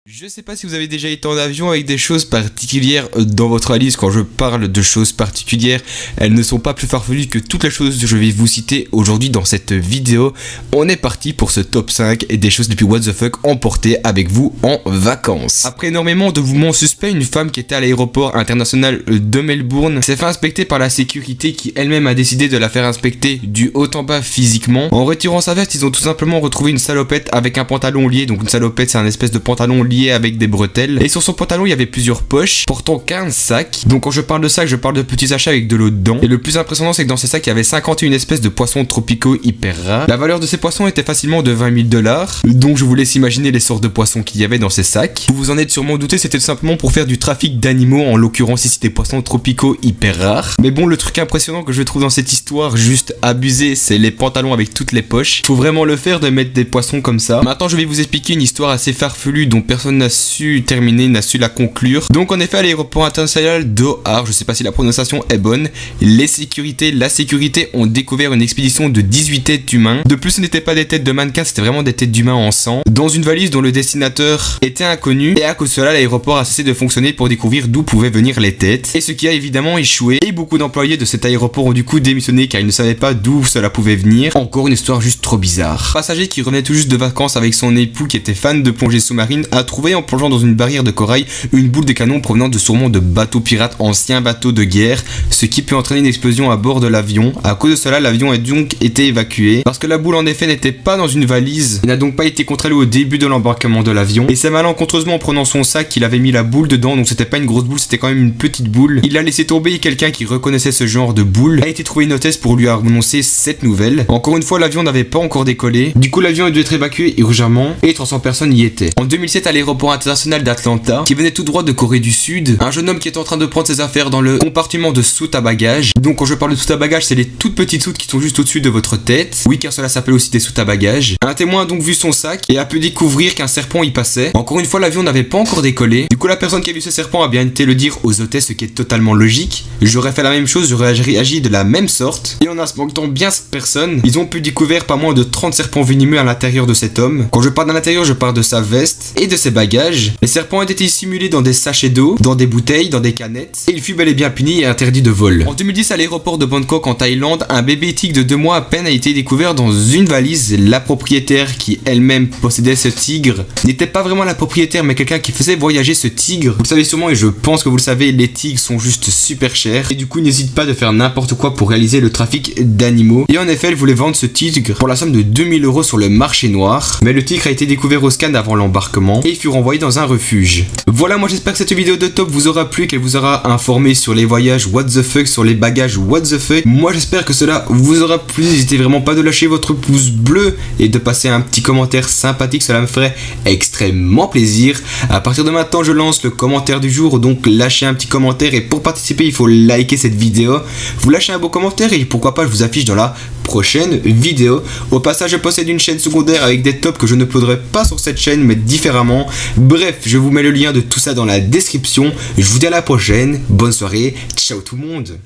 Je sais pas si vous avez déjà été en avion avec des choses particulières dans votre valise. Quand je parle de choses particulières, elles ne sont pas plus farfelues que toutes les choses que je vais vous citer aujourd'hui dans cette vidéo. On est parti pour ce top 5 et des choses les plus what the fuck emportées avec vous en vacances. Après énormément de mouvements suspects, une femme qui était à l'aéroport international de Melbourne s'est fait inspecter par la sécurité qui elle-même a décidé de la faire inspecter du haut en bas physiquement. En retirant sa veste, ils ont tout simplement retrouvé une salopette avec un pantalon lié. Donc une salopette, c'est un espèce de pantalon lié avec des bretelles, et sur son pantalon il y avait plusieurs poches portant 15 sacs. Donc quand je parle de sacs, je parle de petits achats avec de l'eau dedans, et le plus impressionnant c'est que dans ces sacs il y avait 51 espèces de poissons tropicaux hyper rares. La valeur de ces poissons était facilement de 20 000 $, donc je vous laisse imaginer les sortes de poissons qu'il y avait dans ces sacs. Vous vous en êtes sûrement douté, c'était tout simplement pour faire du trafic d'animaux, en l'occurrence ici des poissons tropicaux hyper rares. Mais bon, le truc impressionnant que je trouve dans cette histoire, juste abusé, c'est les pantalons avec toutes les poches. Faut vraiment le faire de mettre des poissons comme ça. Maintenant je vais vous expliquer une histoire assez farfelue dont personne n'a su terminer, n'a su la conclure. Donc en effet à l'aéroport international d'Ohar, je sais pas si la prononciation est bonne, la sécurité ont découvert une expédition de 18 têtes d'humains. De plus ce n'étaient pas des têtes de mannequins, c'était vraiment des têtes d'humains en sang, dans une valise dont le destinateur était inconnu, et à cause de cela l'aéroport a cessé de fonctionner pour découvrir d'où pouvaient venir les têtes, et ce qui a évidemment échoué, et beaucoup d'employés de cet aéroport ont du coup démissionné car ils ne savaient pas d'où cela pouvait venir. Encore une histoire juste trop bizarre. Un passager qui revenait tout juste de vacances avec son époux qui était fan de plongée sous-marine a trouvé en plongeant dans une barrière de corail une boule de canon provenant de sûrement de bateaux pirates, anciens bateaux de guerre, ce qui peut entraîner une explosion à bord de l'avion. À cause de cela, l'avion a donc été évacué parce que la boule en effet n'était pas dans une valise et n'a donc pas été contrôlée au début de l'embarquement de l'avion, et c'est malencontreusement en prenant son sac qu'il avait mis la boule dedans, donc c'était pas une grosse boule, c'était quand même une petite boule. Il l'a laissé tomber et quelqu'un qui reconnaissait ce genre de boule a été trouvé une hôtesse pour lui annoncer cette nouvelle. Encore une fois, l'avion n'avait pas encore décollé, du coup l'avion a dû être évacué urgemment et 300 personnes y étaient. En 2007 à l'aéroport international d'Atlanta, qui venait tout droit de Corée du Sud, un jeune homme qui est en train de prendre ses affaires dans le compartiment de soute à bagages. Donc quand je parle de soute à bagages, c'est les toutes petites soutes qui sont juste au-dessus de votre tête. Oui, car cela s'appelle aussi des soutes à bagages. Un témoin a donc vu son sac et a pu découvrir qu'un serpent y passait. Encore une fois, l'avion n'avait pas encore décollé. Du coup, la personne qui a vu ce serpent a bien été le dire aux hôtesses, ce qui est totalement logique. J'aurais fait la même chose, j'aurais réagi de la même sorte. Et en inspectant bien cette personne, ils ont pu découvrir pas moins de 30 serpents venimeux à l'intérieur de cet homme. Quand je parle de l'intérieur, je parle de sa veste et de ses bagages. Les serpents ont été simulés dans des sachets d'eau, dans des bouteilles, dans des canettes, et il fut bel et bien puni et interdit de vol. En 2010, à l'aéroport de Bangkok en Thaïlande, un bébé tigre de 2 mois à peine a été découvert dans une valise. La propriétaire qui elle-même possédait ce tigre n'était pas vraiment la propriétaire mais quelqu'un qui faisait voyager ce tigre. Vous le savez sûrement et je pense que vous le savez, les tigres sont juste super chers et du coup n'hésite pas de faire n'importe quoi pour réaliser le trafic d'animaux. Et en effet, elle voulait vendre ce tigre pour la somme de 2000 € sur le marché noir, mais le tigre a été découvert au scan avant l'embarquement et il fut renvoyé dans un refuge. Voilà, moi j'espère que cette vidéo de top vous aura plu, qu'elle vous aura informé sur les voyages what the fuck, sur les bagages what the fuck. Moi j'espère que cela vous aura plu. N'hésitez vraiment pas de lâcher votre pouce bleu et de passer un petit commentaire sympathique, cela me ferait extrêmement plaisir. À partir de maintenant je lance le commentaire du jour, donc lâchez un petit commentaire, et pour participer il faut liker cette vidéo. Vous lâchez un beau commentaire et pourquoi pas je vous affiche dans la prochaine vidéo. Au passage, je possède une chaîne secondaire avec des tops que je ne uploaderai pas sur cette chaîne mais différemment. Bref, je vous mets le lien de tout ça dans la description. Je vous dis à la prochaine, bonne soirée, ciao tout le monde.